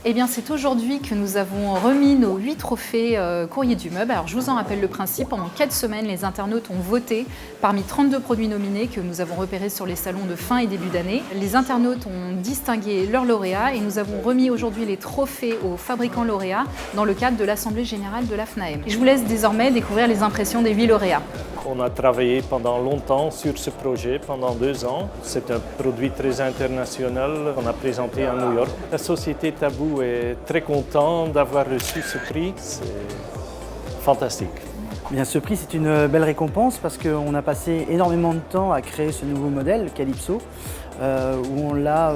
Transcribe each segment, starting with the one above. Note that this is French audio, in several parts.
Eh bien, c'est aujourd'hui que nous avons remis nos 8 trophées Courrier du Meuble. Alors, je vous en rappelle le principe. Pendant 4 semaines, les internautes ont voté parmi 32 produits nominés que nous avons repérés sur les salons de fin et début d'année. Les internautes ont distingué leurs lauréats et nous avons remis aujourd'hui les trophées aux fabricants lauréats dans le cadre de l'Assemblée générale de la FNAEM. Je vous laisse désormais découvrir les impressions des 8 lauréats. On a travaillé pendant longtemps sur ce projet, pendant 2 ans. C'est un produit très international qu'on a présenté à New York. La société Tabou est très contente d'avoir reçu ce prix. C'est fantastique. Bien, ce prix, c'est une belle récompense parce qu'on a passé énormément de temps à créer ce nouveau modèle, Calypso, où on l'a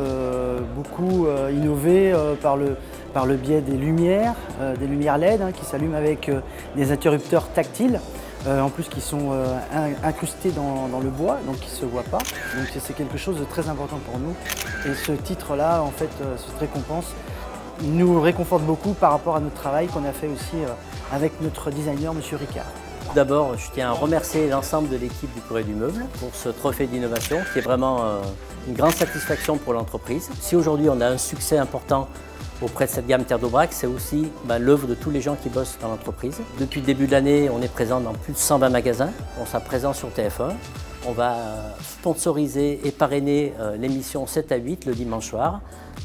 beaucoup innové par le biais des lumières LED qui s'allument avec des interrupteurs tactiles. En plus qui sont incrustés dans le bois, donc qui ne se voient pas. Donc c'est quelque chose de très important pour nous. Et ce titre-là, en fait, cette récompense, nous réconforte beaucoup par rapport à notre travail qu'on a fait aussi avec notre designer, M. Ricard. D'abord, je tiens à remercier l'ensemble de l'équipe du Courrier du Meuble pour ce trophée d'innovation qui est vraiment une grande satisfaction pour l'entreprise. Si aujourd'hui on a un succès important auprès de cette gamme Terre d'Aubrac, c'est aussi l'œuvre de tous les gens qui bossent dans l'entreprise. Depuis le début de l'année, on est présent dans plus de 120 magasins. On sera présent sur TF1. On va sponsoriser et parrainer l'émission 7 à 8 le dimanche soir.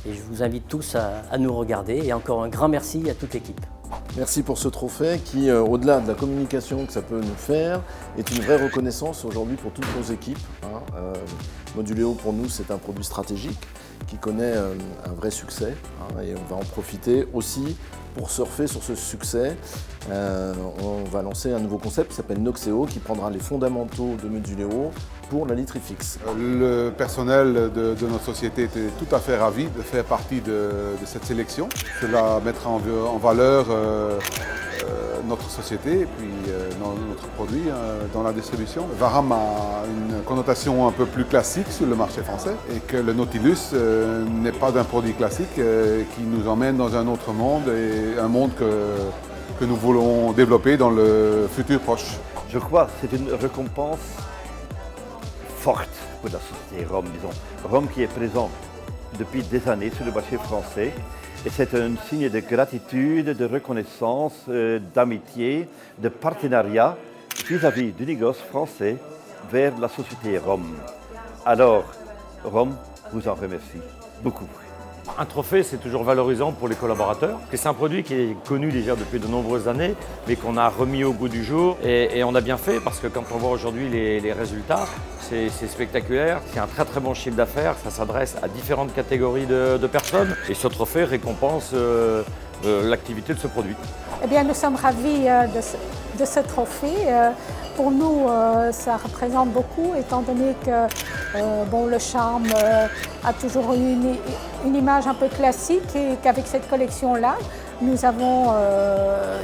Et je vous invite tous à nous regarder. Et encore un grand merci à toute l'équipe. Merci pour ce trophée qui, au-delà de la communication que ça peut nous faire, est une vraie reconnaissance aujourd'hui pour toutes nos équipes. Moduléo, pour nous, c'est un produit stratégique qui connaît un vrai succès et on va en profiter aussi pour surfer sur ce succès. On va lancer un nouveau concept qui s'appelle Noxeo qui prendra les fondamentaux de Moduléo pour la literie-fixe. Le personnel de notre société était tout à fait ravi de faire partie de cette sélection. Cela mettra en valeur notre société et puis notre produit dans la distribution. Varam a une connotation un peu plus classique sur le marché français et que le Nautilus n'est pas un produit classique qui nous emmène dans un autre monde et un monde que nous voulons développer dans le futur proche. Je crois que c'est une récompense forte pour la société Rome, disons. Rome qui est présent depuis des années sur le marché français. Et c'est un signe de gratitude, de reconnaissance, d'amitié, de partenariat vis-à-vis du négoce français vers la société Rome. Alors, Rome vous en remercie beaucoup. Un trophée, c'est toujours valorisant pour les collaborateurs, parce que c'est un produit qui est connu déjà depuis de nombreuses années, mais qu'on a remis au goût du jour. Et on a bien fait, parce que quand on voit aujourd'hui les résultats, c'est spectaculaire. C'est un très très bon chiffre d'affaires, ça s'adresse à différentes catégories de personnes. Et ce trophée récompense l'activité de ce produit. Eh bien, nous sommes ravis de ce trophée. Pour nous, ça représente beaucoup, étant donné que le charme a toujours eu une image un peu classique et qu'avec cette collection-là, nous avons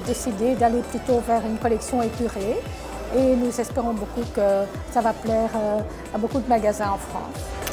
décidé d'aller plutôt vers une collection épurée et nous espérons beaucoup que ça va plaire à beaucoup de magasins en France.